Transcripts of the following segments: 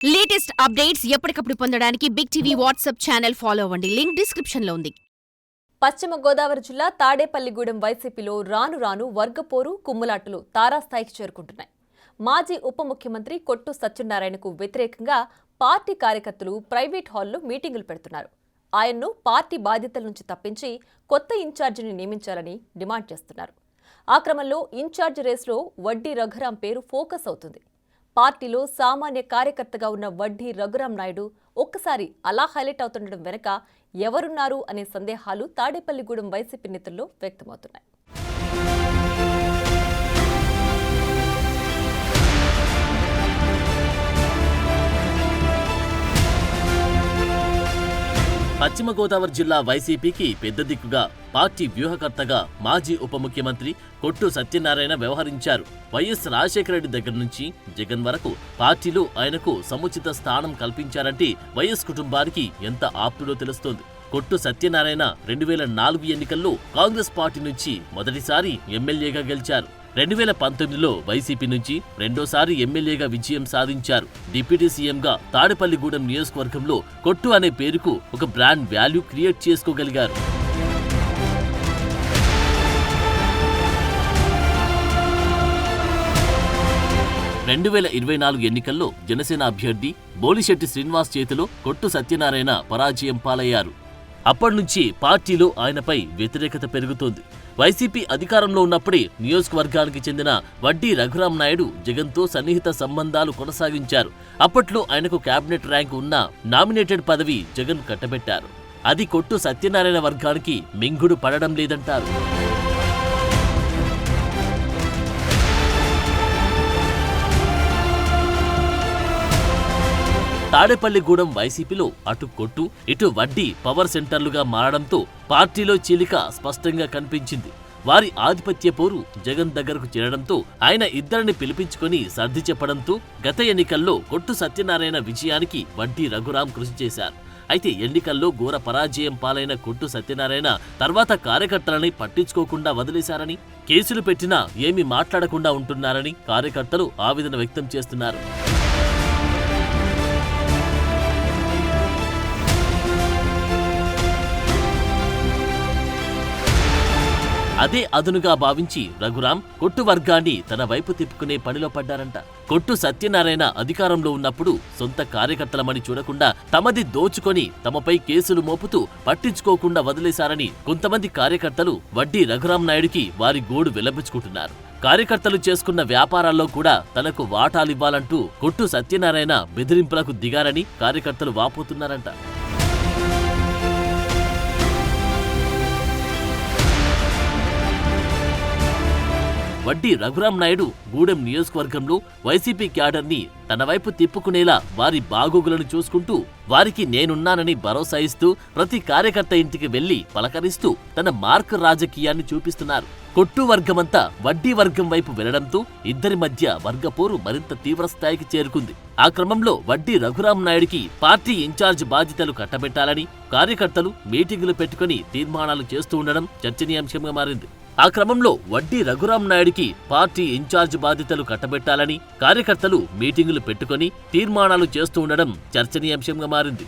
Latest updates ఎప్పటికప్పుడు పొందడానికి big TV WhatsApp channel follow అవ్వండి. లింక్ డిస్క్రిప్షన్ లో ఉంది. పశ్చిమ గోదావరి జిల్లా తాడేపల్లిగూడెం వైసీపీలో రాను రాను వర్గపోరు కుమ్ములాటలు తారాస్థాయికి చేరుకుంటున్నాయి. మాజీ ఉప ముఖ్యమంత్రి కొట్టు సత్యనారాయణకు వ్యతిరేకంగా పార్టీ కార్యకర్తలు ప్రైవేట్ హాల్లో మీటింగులు పెడుతున్నారు. ఆయన్ను పార్టీ బాధ్యతల నుంచి తప్పించి కొత్త ఇన్ఛార్జిని నియమించాలని డిమాండ్ చేస్తున్నారు. ఆ క్రమంలో ఇన్ఛార్జ్ రేసులో వడ్డీ రఘురాం పేరు ఫోకస్ అవుతుంది. పార్టీలో సామాన్య కార్యకర్తగా ఉన్న వడ్డీ రఘురాం నాయుడు ఒక్కసారి అలా హైలైట్ అవుతుండడం వెనుక ఎవరున్నారు అనే సందేహాలు తాడేపల్లిగూడెం వైసీపీ నేతల్లో వ్యక్తమవుతున్నాయి. పశ్చిమ గోదావరి జిల్లా వైసీపీకి పెద్ద దిక్కుగా పార్టీ వ్యూహకర్తగా మాజీ ఉప ముఖ్యమంత్రి కొట్టు సత్యనారాయణ వ్యవహరించారు. వైఎస్ రాజశేఖర రెడ్డి దగ్గర నుంచి జగన్ వరకు పార్టీలో ఆయనకు సముచిత స్థానం కల్పించారంటే వైఎస్ కుటుంబానికి ఎంత ఆప్తుడో తెలుస్తోంది. కొట్టు సత్యనారాయణ 2004 ఎన్నికల్లో కాంగ్రెస్ పార్టీ నుంచి మొదటిసారి ఎమ్మెల్యేగా గెలిచారు. 2019లో వైసీపీ నుంచి రెండోసారి ఎమ్మెల్యేగా విజయం సాధించారు. డిప్యూటీ సీఎంగా తాడేపల్లిగూడెం నియోజకవర్గంలో కొట్టు అనే పేరుకు ఒక బ్రాండ్ వాల్యూ క్రియేట్ చేసుకోగలిగారు. ఎన్నికల్లో జనసేన అభ్యర్థి బోలిశెట్టి శ్రీనివాస్ చేతిలో కొట్టు సత్యనారాయణ పరాజయం పాలయ్యారు. అప్పటినుంచి పార్టీలో ఆయనపై వ్యతిరేకత పెరుగుతోంది. వైసీపీ అధికారంలో ఉన్నప్పుడే నియోజకవర్గానికి చెందిన వడ్డీ రఘురాం నాయుడు జగన్తో సన్నిహిత సంబంధాలు కొనసాగించారు. అప్పట్లో ఆయనకు కేబినెట్ ర్యాంకు ఉన్న నామినేటెడ్ పదవి జగన్ కట్టబెట్టారు. అది కొట్టు సత్యనారాయణ వర్గానికి మింగుడు పడడం లేదంటారు. తాడేపల్లిగూడెం వైసీపీలో అటు కొట్టు ఇటు వడ్డీ పవర్ సెంటర్లుగా మారడంతో పార్టీలో చీలిక స్పష్టంగా కనిపించింది. వారి ఆధిపత్య పోరు జగన్ దగ్గరకు చేరడంతో ఆయన ఇద్దరిని పిలిపించుకొని సర్ది చెప్పడంతో గత ఎన్నికల్లో కొట్టు సత్యనారాయణ విజయానికి వడ్డీ రఘురాం కృషి చేశారు. అయితే ఎన్నికల్లో ఘోర పరాజయం పాలైన కొట్టు సత్యనారాయణ తర్వాత కార్యకర్తలని పట్టించుకోకుండా వదిలేశారని, కేసులు పెట్టినా ఏమీ మాట్లాడకుండా ఉంటున్నారని కార్యకర్తలు ఆవేదన వ్యక్తం చేస్తున్నారు. అదే అదునుగా భావించి రఘురాం కొట్టు వర్గాన్ని తన వైపు తిప్పుకునే పనిలో పడ్డారంట. కొట్టు సత్యనారాయణ అధికారంలో ఉన్నప్పుడు సొంత కార్యకర్తలమని చూడకుండా తమది దోచుకొని తమపై కేసులు మోపుతూ పట్టించుకోకుండా వదిలేశారని కొంతమంది కార్యకర్తలు వడ్డీ రఘురాం నాయుడికి వారి గోడు వెల్లబుచ్చుకుంటున్నారు. కార్యకర్తలు చేసుకున్న వ్యాపారాల్లో కూడా తనకు వాటాలివ్వాలంటూ కొట్టు సత్యనారాయణ బెదిరింపులకు దిగారని కార్యకర్తలు వాపోతున్నారంట. వడ్డీ రఘురాం నాయుడు గూడెం నియోజకవర్గంలో వైసీపీ క్యాడర్ని తన వైపు తిప్పుకునేలా వారి బాగోగులను చూసుకుంటూ వారికి నేనున్నానని భరోసా ఇస్తూ ప్రతి కార్యకర్త ఇంటికి వెళ్లి పలకరిస్తూ తన మార్క్ రాజకీయాన్ని చూపిస్తున్నారు. కొట్టు వర్గమంతా వడ్డీ వర్గం వైపు వెళ్లడంతో ఇద్దరి మధ్య వర్గపోరు మరింత తీవ్రస్థాయికి చేరుకుంది. ఆ క్రమంలో వడ్డీ రఘురాం నాయుడికి పార్టీ ఇన్ఛార్జ్ బాధ్యతలు కట్టబెట్టాలని కార్యకర్తలు మీటింగులు పెట్టుకుని తీర్మానాలు చేస్తూ ఉండడం చర్చనీయాంశంగా మారింది. ఆ క్రమంలో వడ్డీ రఘురాం నాయుడికి పార్టీ ఇన్ఛార్జ్ బాధ్యతలు కట్టబెట్టాలని కార్యకర్తలు మీటింగులు పెట్టుకుని తీర్మానాలు చేస్తూ ఉండడం చర్చనీయాంశంగా మారింది.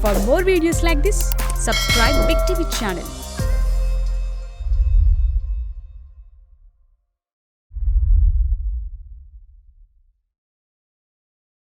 For more videos like this, subscribe Big TV channel.